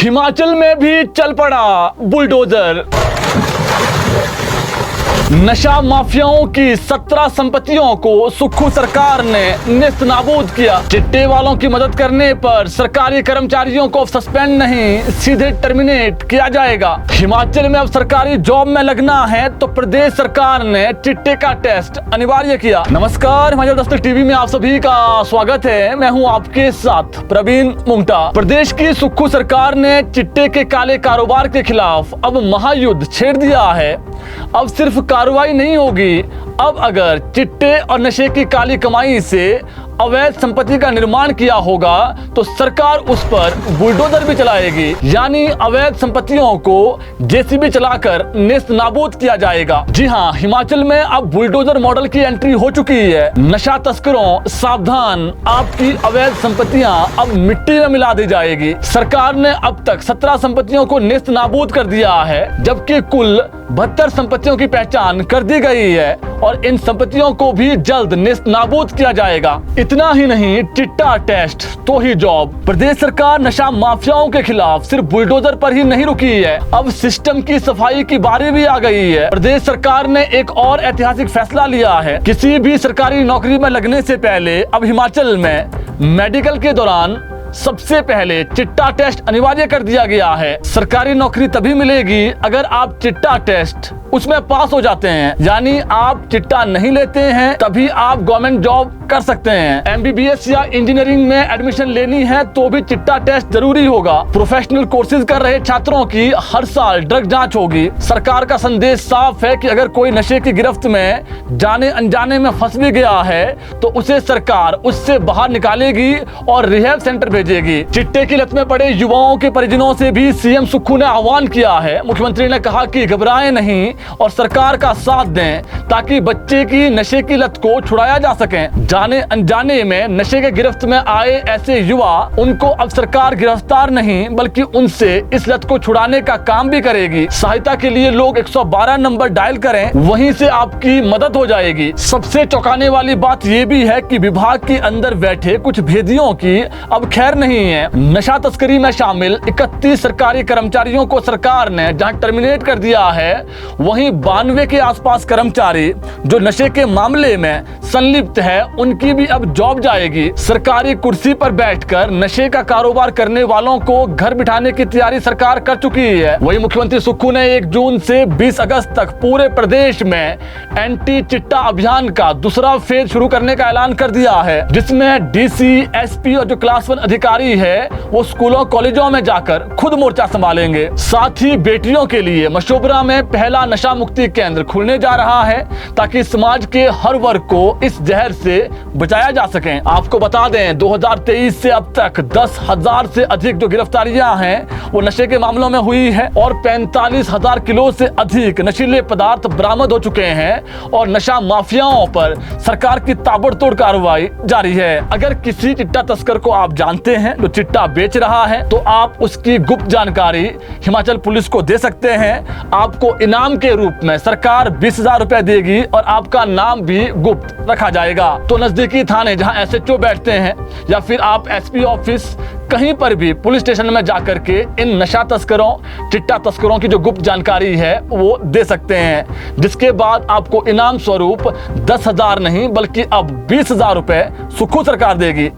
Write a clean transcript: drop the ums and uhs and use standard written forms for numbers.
हिमाचल में भी चल पड़ा बुलडोजर। नशा माफियाओं की 17 संपत्तियों को सुक्खू सरकार ने नेस्तनाबूद किया। चिट्टे वालों की मदद करने पर सरकारी कर्मचारियों को सस्पेंड नहीं, सीधे टर्मिनेट किया जाएगा। हिमाचल में अब सरकारी जॉब में लगना है तो प्रदेश सरकार ने चिट्टे का टेस्ट अनिवार्य किया। नमस्कार, हिमाचल दस्तक टीवी में आप सभी का स्वागत है। मैं हूं आपके साथ प्रवीण मुंगटा। प्रदेश की सुक्खू सरकार ने चिट्टे के काले कारोबार के खिलाफ अब महायुद्ध छेड़ दिया है। अब सिर्फ कार्रवाई नहीं होगी, अब अगर चिट्टे और नशे की काली कमाई से अवैध संपत्ति का निर्माण किया होगा तो सरकार उस पर बुलडोजर भी चलाएगी, यानी अवैध संपत्तियों को जेसीबी चलाकर नेस्तनाबूद किया जाएगा। जी हां, हिमाचल में अब बुलडोजर मॉडल की एंट्री हो चुकी है। नशा तस्करों सावधान, आपकी अवैध संपत्तियां अब मिट्टी में मिला दी जाएगी। सरकार ने अब तक 17 संपत्तियों को नेस्तनाबूद कर दिया है, जबकि कुल 72 संपत्तियों की पहचान कर दी गई है और इन संपत्तियों को भी जल्द नेस्तनाबूद किया जाएगा। इतना ही नहीं, चिट्टा टेस्ट तो ही जॉब। प्रदेश सरकार नशा माफियाओं के खिलाफ सिर्फ बुलडोजर पर ही नहीं रुकी है, अब सिस्टम की सफाई की बारी भी आ गई है। प्रदेश सरकार ने एक और ऐतिहासिक फैसला लिया है। किसी भी सरकारी नौकरी में लगने से पहले अब हिमाचल में मेडिकल के दौरान सबसे पहले चिट्टा टेस्ट अनिवार्य कर दिया गया है। सरकारी नौकरी तभी मिलेगी अगर आप चिट्टा टेस्ट उसमें पास हो जाते हैं, यानी आप चिट्टा नहीं लेते हैं तभी आप गवर्नमेंट जॉब कर सकते हैं। एमबीबीएस या इंजीनियरिंग में एडमिशन लेनी है तो भी चिट्टा टेस्ट जरूरी होगा। प्रोफेशनल कोर्सेज कर रहे छात्रों की हर साल ड्रग जांच होगी। सरकार का संदेश साफ है कि अगर कोई नशे की गिरफ्त में जाने अनजाने में फंस भी गया है तो उसे सरकार उससे बाहर निकालेगी और रिहैब सेंटर भेजेगी। चिट्टे की लत में पड़े युवाओं के परिजनों से भी सीएम सुक्खू ने आह्वान किया है। मुख्यमंत्री ने कहा कि घबराएं नहीं और सरकार का साथ दें ताकि बच्चे की नशे की लत को छुड़ाया जा सके। जाने अनजाने में नशे के गिरफ्त में आए ऐसे युवा, उनको अब सरकार गिरफ्तार नहीं बल्कि उनसे इस लत को छुड़ाने का काम भी करेगी। सहायता के लिए लोग 112 नंबर डायल करें, वहीं से आपकी मदद हो जाएगी। सबसे चौंकाने वाली बात यह भी है कि विभाग के अंदर बैठे कुछ भेदियों की अब खैर नहीं है। नशा तस्करी में शामिल 31 सरकारी कर्मचारियों को सरकार ने जहां टर्मिनेट कर दिया है, वहीं 92 के आसपास कर्मचारी जो नशे के मामले में संलिप्त है, उनकी भी अब जॉब जाएगी। सरकारी कुर्सी पर बैठकर नशे का कारोबार करने वालों को घर बिठाने की तैयारी सरकार कर चुकी है। वहीं मुख्यमंत्री सुक्खू ने 1 जून से 20 अगस्त तक पूरे प्रदेश में एंटी चिट्टा अभियान का दूसरा फेज शुरू करने का ऐलान कर दिया है, जिसमें डीसी, एसपी और जो क्लास 1 अधिकारी है वो स्कूलों कॉलेजों में जाकर खुद मोर्चा संभालेंगे। साथ ही बेटियों के लिए मशोबरा में पहला नशा मुक्ति केंद्र खुलने जा रहा है ताकि समाज के हर वर्ग को इस जहर से बचाया जा सके। आपको बता दें, 2023 से अब तक 10,000 से अधिक जो गिरफ्तारियां हैं वो नशे के मामलों में हुई है और 45,000 किलो से अधिक नशीले पदार्थ बरामद हो चुके हैं और नशा माफियाओं पर सरकार की ताबड़तोड़ कार्रवाई जारी है। अगर किसी चिट्टा तस्कर को आप जानते हैं जो चिट्टा बेच रहा है तो आप उसकी गुप्त जानकारी हिमाचल पुलिस को दे सकते हैं। आपको इनाम के रूप में सरकार 20,000 रुपए देगी और आपका नाम भी गुप्त रखा जाएगा। तो नजदीकी थाने जहां एसएचओ बैठते हैं या फिर आप एसपी ऑफिस, कहीं पर भी पुलिस स्टेशन में जाकर के इन नशा तस्करों, चिट्टा तस्करों की जो गुप्त जानकारी है वो दे सकते हैं, जिसके बाद आपको इनाम स्वरूप 10,000 नहीं बल्कि अब 20,000 रुपए सुक्खू सरकार देगी।